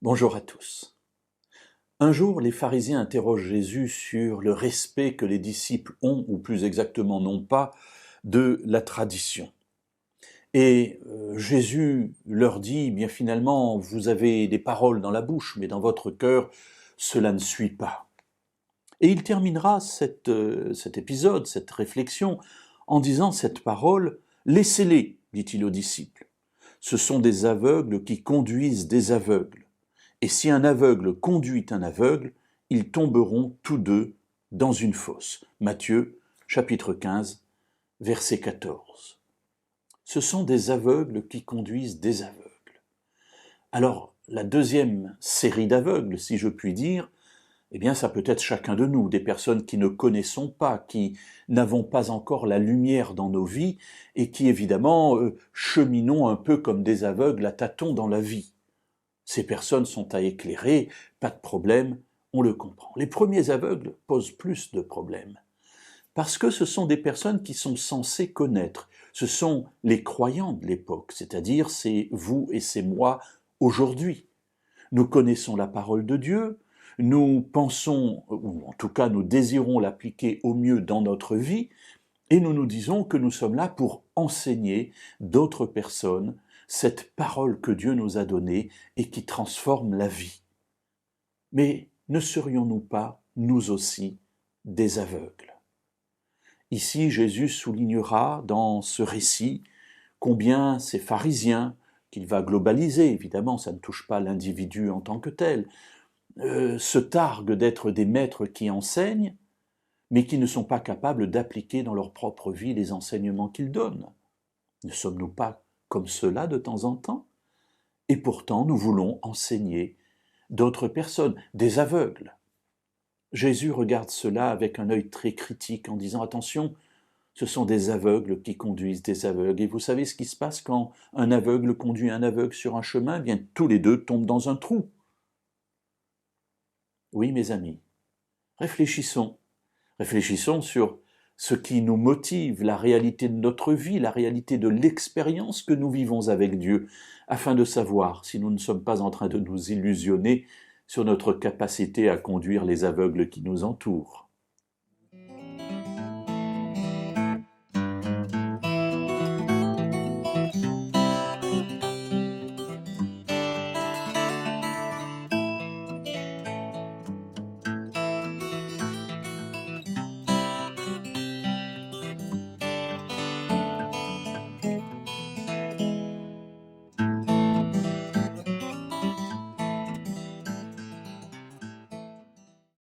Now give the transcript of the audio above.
Bonjour à tous. Un jour, les pharisiens interrogent Jésus sur le respect que les disciples ont, ou plus exactement n'ont pas, de la tradition. Et Jésus leur dit, bien finalement, vous avez des paroles dans la bouche, mais dans votre cœur, cela ne suit pas. Et il terminera cet épisode, cette réflexion, en disant cette parole, laissez-les, dit-il aux disciples. Ce sont des aveugles qui conduisent des aveugles. Et si un aveugle conduit un aveugle, ils tomberont tous deux dans une fosse. Matthieu, chapitre 15, verset 14. Ce sont des aveugles qui conduisent des aveugles. Alors, la deuxième série d'aveugles, si je puis dire, eh bien, ça peut être chacun de nous, des personnes qui ne connaissons pas, qui n'avons pas encore la lumière dans nos vies et qui, évidemment, cheminons un peu comme des aveugles à tâtons dans la vie. Ces personnes sont à éclairer, pas de problème, on le comprend. Les premiers aveugles posent plus de problèmes, parce que ce sont des personnes qui sont censées connaître. Ce sont les croyants de l'époque, c'est-à-dire c'est vous et c'est moi aujourd'hui. Nous connaissons la parole de Dieu, nous pensons, ou en tout cas nous désirons l'appliquer au mieux dans notre vie, et nous nous disons que nous sommes là pour enseigner d'autres personnes cette parole que Dieu nous a donnée et qui transforme la vie. Mais ne serions-nous pas, nous aussi, des aveugles? Ici, Jésus soulignera dans ce récit combien ces pharisiens, qu'il va globaliser, évidemment, ça ne touche pas l'individu en tant que tel, se targuent d'être des maîtres qui enseignent, mais qui ne sont pas capables d'appliquer dans leur propre vie les enseignements qu'ils donnent. Ne sommes-nous pas comme cela de temps en temps? Et pourtant, nous voulons enseigner d'autres personnes, des aveugles. Jésus regarde cela avec un œil très critique en disant « Attention, ce sont des aveugles qui conduisent des aveugles. » Et vous savez ce qui se passe quand un aveugle conduit un aveugle sur un chemin? Eh bien, tous les deux tombent dans un trou. Oui, mes amis, réfléchissons. Réfléchissons sur ce qui nous motive, la réalité de notre vie, la réalité de l'expérience que nous vivons avec Dieu, afin de savoir si nous ne sommes pas en train de nous illusionner sur notre capacité à conduire les aveugles qui nous entourent.